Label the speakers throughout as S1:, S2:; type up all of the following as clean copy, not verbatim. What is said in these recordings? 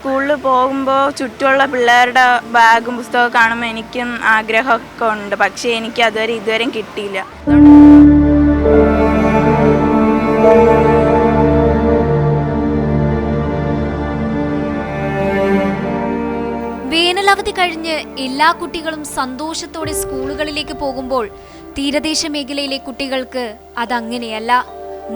S1: സ്കൂളിൽ പോകുമ്പോൾ ചുറ്റുമുള്ള പിള്ളേരുടെ ബാഗും പുസ്തകവും കാണുമ്പോൾ എനിക്കും ആഗ്രഹമൊക്കെ ഉണ്ട്. പക്ഷേ എനിക്ക് ഇതുവരെയും കിട്ടിയില്ല.
S2: വേനലവധി കഴിഞ്ഞ് എല്ലാ കുട്ടികളും സന്തോഷത്തോടെ സ്കൂളുകളിലേക്ക് പോകുമ്പോൾ തീരദേശ മേഖലയിലെ കുട്ടികൾക്ക് അതങ്ങനെയല്ല.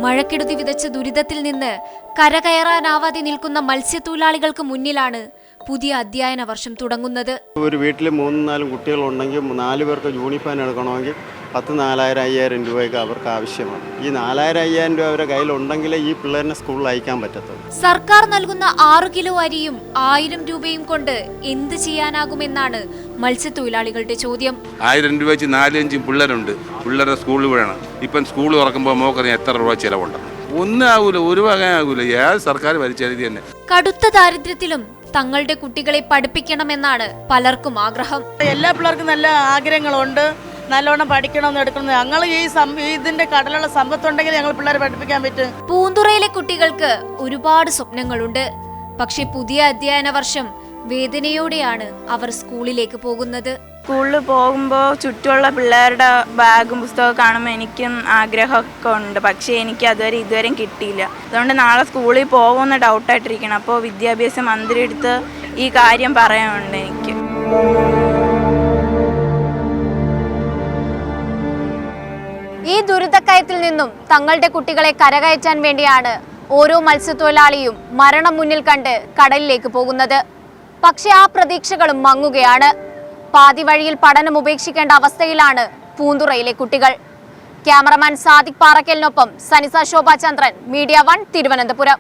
S2: മഴക്കെടുതി വിതച്ച ദുരിതത്തിൽ നിന്ന് കരകയറാനാവാതെ നിൽക്കുന്ന മത്സ്യത്തൊഴിലാളികൾക്ക് മുന്നിലാണ് പുതിയ അധ്യയന വർഷം തുടങ്ങുന്നത്.
S3: ഒരു വീട്ടിൽ 3-4 കുട്ടികളുണ്ടെങ്കിൽ 4 പേർക്ക് യൂണിഫോം എടുക്കണമെങ്കിൽ 10,000-5,000 രൂപയൊക്കെ അവർക്ക് ആവശ്യമാണ്. ഈ 4,000-5,000 രൂപ അവരുടെ കയ്യിലുണ്ടെങ്കിലേ ഈ പിള്ളേരിനെ സ്കൂളിൽ അയക്കാൻ പറ്റത്തുള്ളൂ.
S2: സർക്കാർ നൽകുന്ന 6 കിലോ അരിയും 1000 രൂപയും കൊണ്ട് എന്ത് ചെയ്യാനാകുമെന്നാണ് മത്സ്യത്തൊഴിലാളികളുടെ ചോദ്യം.
S4: 1000 രൂപ വെച്ച് 4-5 പിള്ളേരുണ്ട്. പിള്ളേരുടെ സ്കൂളിൽ വേണം. ഇപ്പം സ്കൂൾ തുറക്കുമ്പോൾ മോക്കറിയാം എത്ര രൂപ ചിലവുണ്ട്. ഒന്നും ആകൂല, ഒരു വക ആകൂല. ഏത് സർക്കാർ ഭരിച്ചത് തന്നെ.
S2: കടുത്ത ദാരിദ്ര്യത്തിലും തങ്ങളുടെ കുട്ടികളെ പഠിപ്പിക്കണമെന്നാണ് പലർക്കും ആഗ്രഹം.
S5: എല്ലാ പിള്ളേർക്കും നല്ല ആഗ്രഹങ്ങളുണ്ട്, നല്ലോണം പഠിക്കണമെന്ന് എടുക്കുന്നത്. ഞങ്ങൾ ഇതിന്റെ കടലുള്ള സമ്പത്തുണ്ടെങ്കിൽ ഞങ്ങൾ പിള്ളേരെ പഠിപ്പിക്കാൻ പറ്റും.
S2: പൂന്തുറയിലെ കുട്ടികൾക്ക് ഒരുപാട് സ്വപ്നങ്ങളുണ്ട്. പക്ഷെ പുതിയ അധ്യയന വർഷം വേദനയോടെയാണ് അവർ സ്കൂളിലേക്ക് പോകുന്നത്.
S1: സ്കൂളിൽ പോകുമ്പോൾ ചുറ്റുമുള്ള പിള്ളേരുടെ ബാഗും പുസ്തകവും കാണുമ്പോൾ എനിക്കും ആഗ്രഹമൊക്കെ ഉണ്ട്. പക്ഷേ എനിക്ക് ഇതുവരെയും കിട്ടിയില്ല. അതുകൊണ്ട് നാളെ സ്കൂളിൽ പോകുമെന്ന് ഡൗട്ടായിട്ടിരിക്കണം. അപ്പോൾ വിദ്യാഭ്യാസ മന്ത്രി അടുത്ത് ഈ കാര്യം പറയാനുണ്ട് എനിക്ക്.
S2: ഈ ദുരിതക്കയത്തിൽ നിന്നും തങ്ങളുടെ കുട്ടികളെ കരകയറ്റാൻ വേണ്ടിയാണ് ഓരോ മത്സ്യത്തൊഴിലാളിയും മരണം മുന്നിൽ കണ്ട് കടലിലേക്ക് പോകുന്നത്. പക്ഷെ ആ പ്രതീക്ഷകളും മങ്ങുകയാണ്. പാതി വഴിയിൽ പഠനം ഉപേക്ഷിക്കേണ്ട അവസ്ഥയിലാണ് പൂന്തുറയിലെ കുട്ടികൾ. Cameraman Sadiq പാറക്കലിനൊപ്പം സനിസ Shobhachandran, media 1 Thiruvananthapuram.